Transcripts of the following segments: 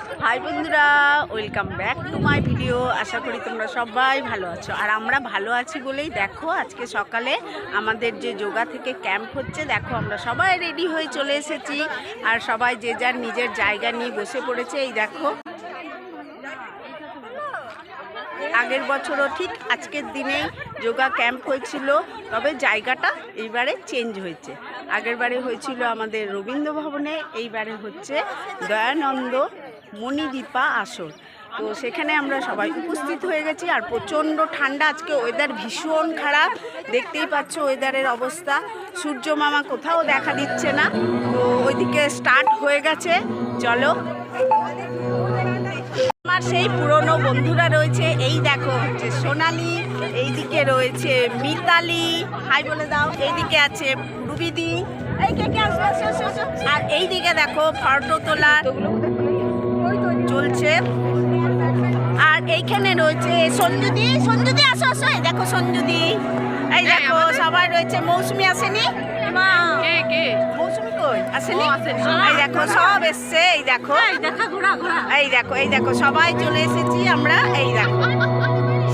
High বন্ধুরা, welcome back to my video. আশা করি তোমরা সবাই ভালো আছো, আর আমরা ভালো আছি বলেই দেখো আজকে সকালে আমাদের যে যোগা থেকে ক্যাম্প হচ্ছে, দেখো আমরা সবাই রেডি হয়ে চলে এসেছি আর সবাই যে যার নিজের জায়গা নিয়ে বসে পড়েছে। এই দেখো, আগের বছরও ঠিক আজকের দিনেই যোগা ক্যাম্প হয়েছিল, তবে জায়গাটা এইবারে চেঞ্জ হয়েছে। আগের বারে হয়েছিল আমাদের রবীন্দ্র ভবনে, এইবারে হচ্ছে দয়ানন্দ মণিদীপা আসর। তো সেখানে আমরা সবাই উপস্থিত হয়ে গেছি, আর প্রচণ্ড ঠান্ডা। আজকে ওয়েদার ভীষণ খারাপ, দেখতেই পাচ্ছ ওয়েদারের অবস্থা। সূর্য মামা কোথাও দেখা দিচ্ছে না, তো ওইদিকে স্টার্ট হয়ে গেছে। চলো, আমার সেই পুরনো বন্ধুরা রয়েছে। এই দেখো হচ্ছে সোনালি, এইদিকে রয়েছে মিতালি, হাই বলে দাও। এইদিকে আছে রুবিদি, এই কে কে আসো আসো আসো। আর এইদিকে দেখো ফটো তোলা চলছে। আর এইখানে রয়েছে সঞ্জুদি, সঞ্জুদি আসো আসো। এই দেখো সঞ্জুদি, এই দেখো সবাই রয়েছে। মৌসুমি আসেনি? মৌসুমি কই আসেনি? এই দেখো সব এসছে। এই দেখো, এই দেখো সবাই চলে এসেছি আমরা। এই দেখো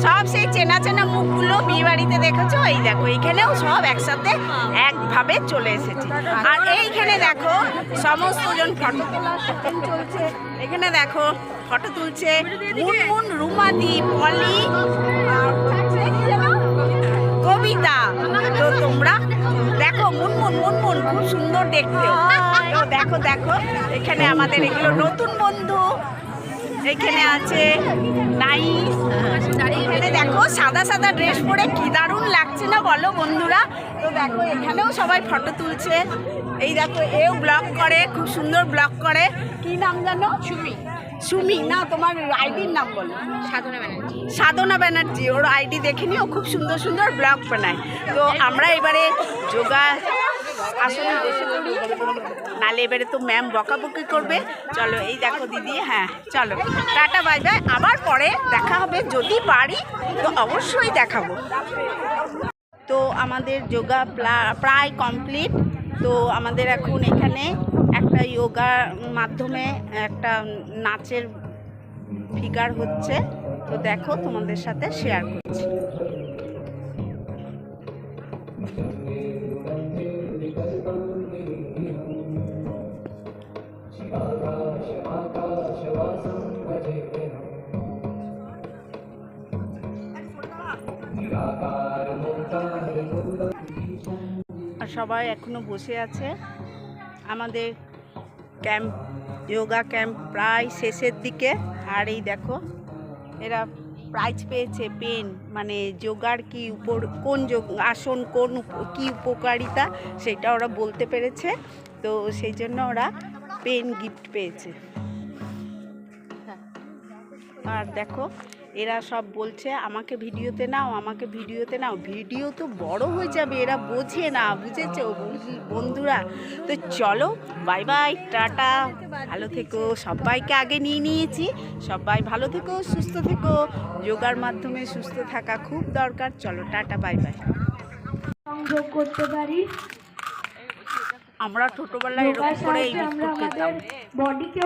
সব সেই চেনা চেনা মুখগুলো বিয়ে বাড়িতে দেখেছো। এই দেখো এইখানেও সব একসাথে একভাবে চলে এসেছি। আর এইখানে দেখো সমস্ত জন ফটো তোলার সেশন চলছে। এখানে দেখো ফটো তুলছে মুনমুন, রুমাদি, পলি, কবিতা। তো তোমরা দেখো মুনমুন, মুনমুন খুব সুন্দর দেখতে। তো দেখো দেখো এখানে আমাদের এগুলো নতুন বন্ধু। এখানে আছে নাইস, এখানে দেখো সাদা সাদা ড্রেস পরে কি দারুণ লাগছে না বলো বন্ধুরা। তো দেখো এখানেও সবাই ফটো তুলছে। এই দেখো এও ব্লগ করে, খুব সুন্দর ব্লগ করে। কি নাম জানো? সুমি। সুমি না, তোমার আইডির নাম বলো? সাধনা ব্যানার্জি। সাধনা ব্যানার্জি, ওর আইডি দেখে নি, ও খুব সুন্দর সুন্দর ব্লগ বানায়। তো আমরা এবারে যোগা আসলে বসে পড়ি, নালে এবারে তো ম্যাম বকাবকি করবে। চলো, এই দেখো দিদি, হ্যাঁ চলো টাটা বাই বাই, আবার পরে দেখা হবে। যদি পারি তো অবশ্যই দেখাবো। তো আমাদের যোগা প্রায় কমপ্লিট। তো আমাদের এখন এখানে একটা যোগার মাধ্যমে একটা নাচের ফিগার হচ্ছে। তো দেখো তোমাদের সাথে শেয়ার করছি। আর সবাই এখনো বসে আছে। আমাদের ক্যাম্প, যোগা ক্যাম্প প্রায় শেষের দিকে। আর এই দেখো এরা প্রাইজ পেয়েছে, পেন, মানে যোগার কি কোন আসন কোন কি উপকারিতা সেটা ওরা বলতে পেরেছে। তো সেই জন্য ওরা পেন গিফট পেয়েছে। আর দেখো এরা সব বলছে আমাকে ভিডিওতে নাও, আমাকে ভিডিওতে নাও। ভিডিও তো বড় হয়ে যাবে, এরা বোঝে না, বুঝেছো বন্ধুরা? তো চলো বাই বাই, টাটা, ভালো থেকো। সবাইকে আগে নিয়ে নিয়েছি। সবাই ভালো থেকো, সুস্থ থেকো। যোগার মাধ্যমে সুস্থ থাকা খুব দরকার। চলো টাটা বাই বাই। সংযোগ করতে পারি। আমরা ছোটবেলায় এরকম করে এই বিস্কুট খেতাম। বডিকে